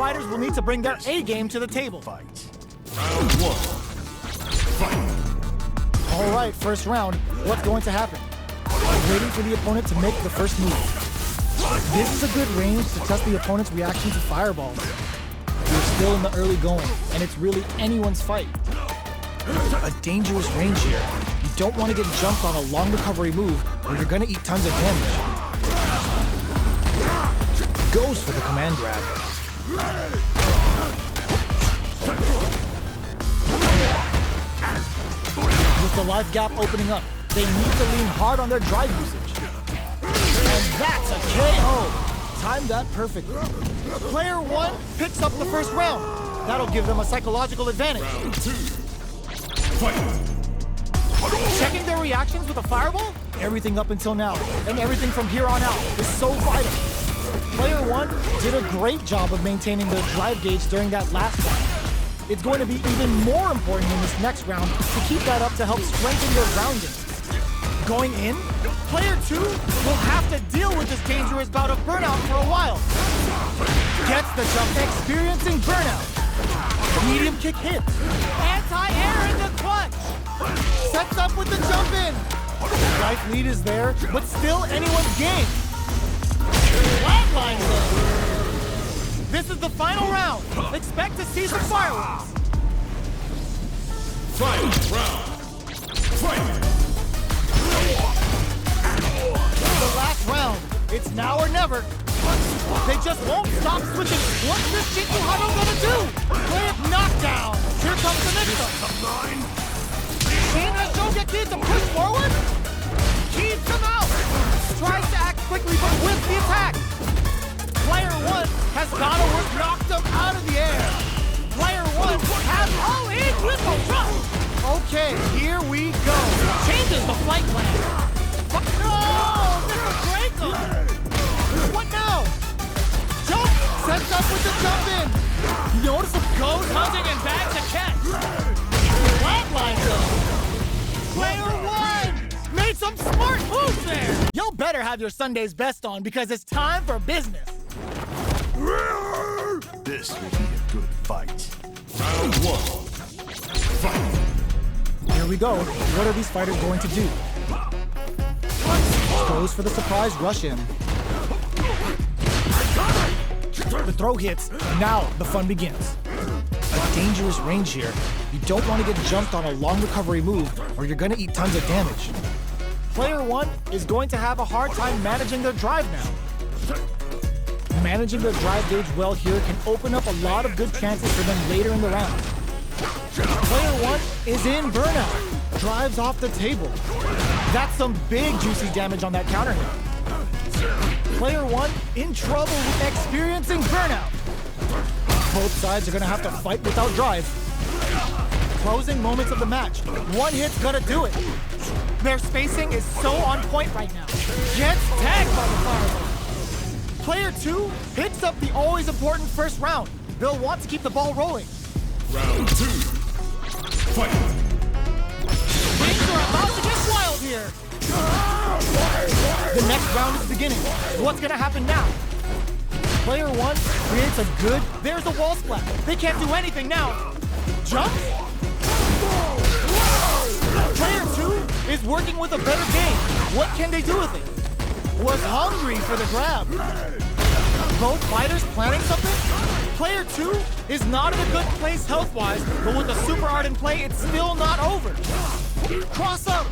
fighters will need to bring their A game to the table. Fight. Round 1. Fight. All right, first round. What's going to happen? Waiting for the opponent to make the first move. This is a good range to test the opponent's reaction to fireballs. You're still in the early going, and it's really anyone's fight. A dangerous range here. You don't want to get jumped on a long recovery move, or you're going to eat tons of damage. Goes for the command grab. With the life gap opening up, they need to lean hard on their drive usage. And that's a KO! Timed that perfectly. Player 1 picks up the first round. That'll give them a psychological advantage. Round 2. Fight. Checking their reactions with a fireball? Everything up until now, and everything from here on out, is so vital. Player 1 did a great job of maintaining their drive gauge during that last round. It's going to be even more important in this next round to keep that up to help strengthen their grounding. Going in, player 2 will have to deal with this dangerous bout of burnout for a while. Gets the jump, experiencing burnout. Medium kick hits. Anti-air in the clutch. Sets up with the jump in. Life lead is there, but still anyone's game. Flatlines it. This is the final round. Expect to see some fireworks. Fight. Round. Fight. The last round. It's now or never. They just won't stop switching. What's this Ti4go gonna do? Play it knockdown. Here comes the mix-up. Seeing that Shogeki to push forward? Keeps him out. Tries to act quickly, but with the attack. Player 1 has got to work, knocked him out of the air. Player 1 has all in with the rush. Okay, here we go. Changes the flight plan. No! This is great! What now? Jump! Sets up with the jump in. Notice him goes hunting and bags a catch. Flatlines him. Player 1 made some smart moves there. You'll better have your Sunday's best on because it's time for business. This will be a good fight. Round 1. Fight. Here we go. What are these fighters going to do? Goes for the surprise rush in. The throw hits, and now the fun begins. A dangerous range here. You don't want to get jumped on a long recovery move, or you're going to eat tons of damage. Player 1 is going to have a hard time managing their drive now. Managing their drive gauge well here can open up a lot of good chances for them later in the round. Player 1 is in burnout. Drives off the table. That's some big juicy damage on that counter hit. Player 1 in trouble with experiencing burnout. Both sides are going to have to fight without drive. Closing moments of the match. One hit's gonna do it. Their spacing is so on point right now. Gets tagged by the fireball. Player 2 picks up the always important first round. They'll want to keep the ball rolling. Round 2. Fight. Things are about to get wild here. The next round is beginning. What's gonna happen now? Player 1 creates a good... There's a wall splat. They can't do anything now. Jump? Player 2 is working with a better game. What can they do with it? Was hungry for the grab. Both fighters planning something? Player 2 is not in a good place health-wise, but with a super art in play, it's still not over. Cross up.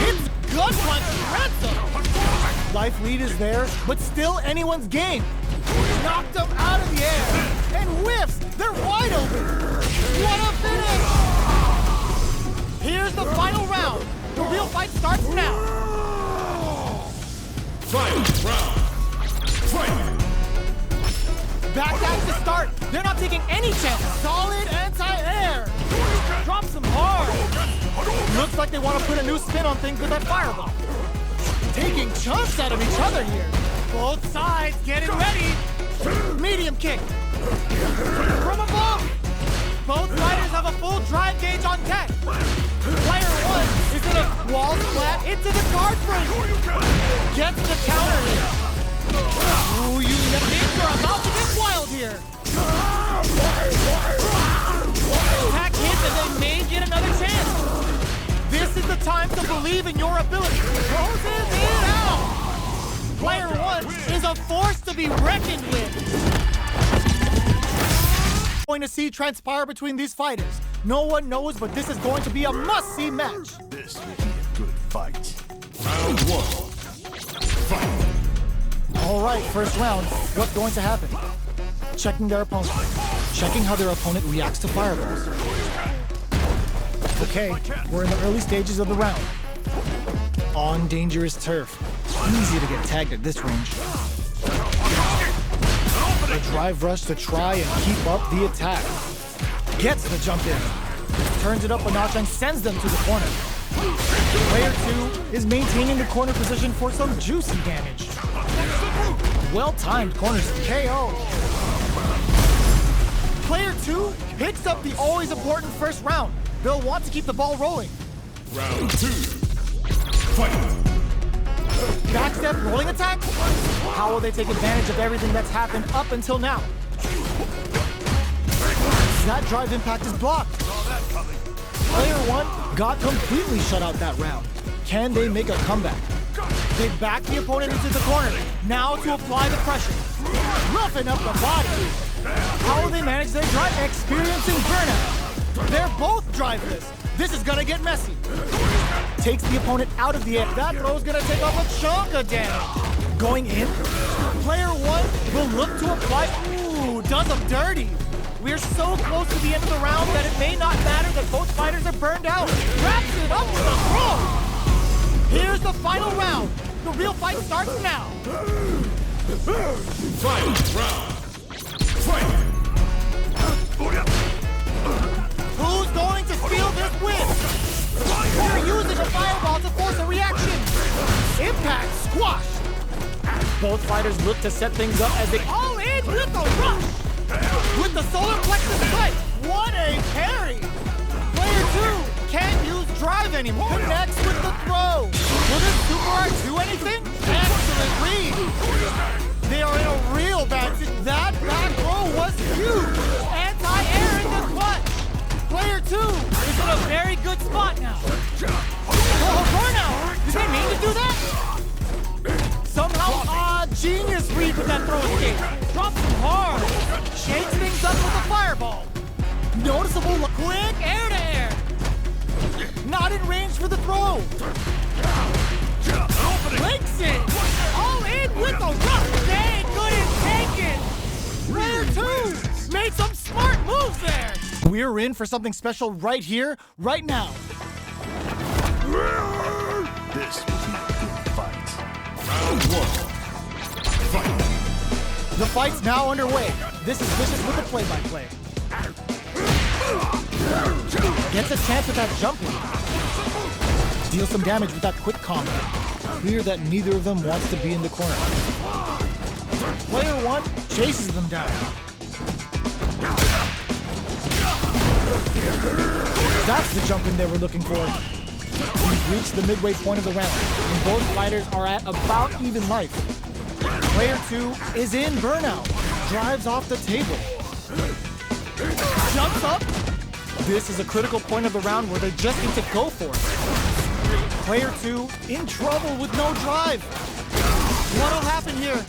Hits gut punch, shreds him. Life lead is there, but still anyone's game. Knocked him out of the air, and whiffs. They're wide open. What a finish! Here's the final round. The real fight starts now. Fight round. Fight. Back at the start. They're not taking any chance. Solid anti-air. Drops them hard. Looks like they want to put a new spin on things with that fireball. Taking chunks out of each other here. Both sides getting ready. Medium kick. From above. Both fighters have a full drive gauge on deck. Player 1 is in a wall splat into the guard frame. Gets the counter hit. Ooh, you think you're about to believe in your ability. Closes it out. Player 1 is a force to be reckoned with. Going to see transpire between these fighters. No one knows, but this is going to be a must-see match. This will be a good fight. Round 1. Fight. All right, first round. What's going to happen? Checking their opponent. Checking how their opponent reacts to fireballs. Okay, we're in the early stages of the round. On dangerous turf. Easy to get tagged at this range. A drive rush to try and keep up the attack. Gets the jump in. Turns it up a notch and sends them to the corner. Player 2 is maintaining the corner position for some juicy damage. Well-timed corners KO. Player 2 picks up the always important first round. They'll want to keep the ball rolling. Round 2. Fight. Backstep rolling attack? How will they take advantage of everything that's happened up until now? That drive impact is blocked. Player 1 got completely shut out that round. Can they make a comeback? They back the opponent into the corner. Now to apply the pressure. Roughing up the body. How will they manage their drive? Experiencing burnout. They're both driveless. This is gonna get messy. Takes the opponent out of the air. That throw's gonna take off a chunk of damage. Going in, player 1 will look to apply. Ooh, does them dirty. We're so close to the end of the round that it may not matter that both fighters are burned out. Wraps it up with a throw. Here's the final round. The real fight starts now. Final round. Fight. Who's going to steal this win? They're using a fireball to force a reaction. Impact squash. Both fighters look to set things up as they all in with a rush. With the solar plexus strike. What a parry. Player 2 can't use drive anymore. Connects with the throw. Will this super art do anything? Excellent read. They are in a real bad situation. That back throw was huge. Anti-air in the clutch. Player 2 is in a very good spot now. Oh, burnout! Did they mean to do that? Somehow, genius read with that throw escape. Drops him hard. Shakes things up with a fireball. Noticeable quick air to air. Not in range for the throw. Breaks it. All in with a rush. They couldn't take it. Player 2 made some smart moves there. We're in for something special right here, right now. This will be a good fight. Round 1. Fight. The fight's now underway. This is Vicious with the play-by-play. Gets a chance with that jump lead. Deals some damage with that quick combo. Clear that neither of them wants to be in the corner. Player 1 chases them down. That's the jump in they were looking for. We've reached the midway point of the round, and both fighters are at about even life. Player 2 is in burnout. Drives off the table. Jumps up. This is a critical point of the round where they just need to go for it. Player 2 in trouble with no drive. What'll happen here?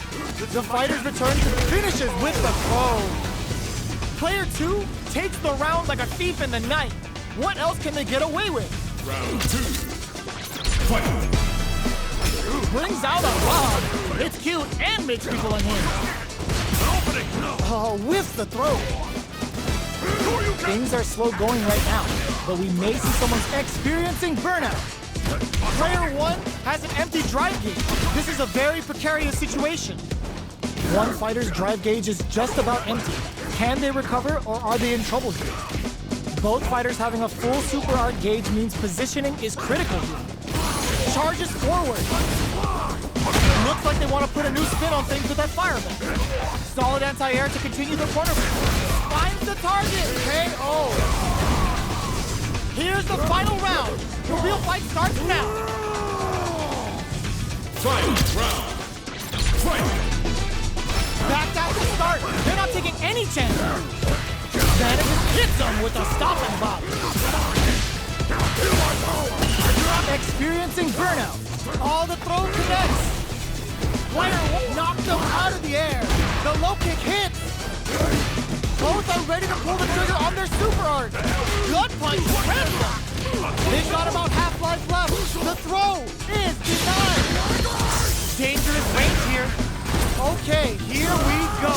The fighters return to finishes with the throw. Player 2 takes the round like a thief in the night. What else can they get away with? Round 2. Fight. Brings out a lob. It's cute and makes people unhinged. Oh, whiffs the throw. Things are slow going right now, but we may see someone's experiencing burnout. Player 1 has an empty drive gauge. This is a very precarious situation. One fighter's drive gauge is just about empty. Can they recover, or are they in trouble here? Both fighters having a full super art gauge means positioning is critical here. Charges forward. Looks like they want to put a new spin on things with that fireball. Solid anti-air to continue the corner. Finds the target. KO. Here's the final round. The real fight starts now. Final round. Fight. Backed out to start. They're not taking any chances. Then it just hits them with a stop and bop. Experiencing burnout. All the throw connects. Player knocked them out of the air. The low kick hits. Both are ready to pull the trigger on their super art. Gut punch random. They got about half life left. The throw is denied. Dangerous range here. Okay, here we go.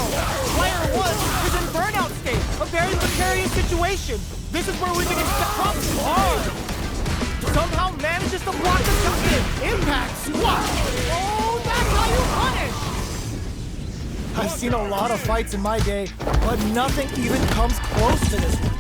Player 1 is in burnout state. A very precarious situation. This is where we can drop hard. Somehow manages to block the target. Impact swap. Oh, that's how you punish. I've seen a lot of fights in my day, but nothing even comes close to this one.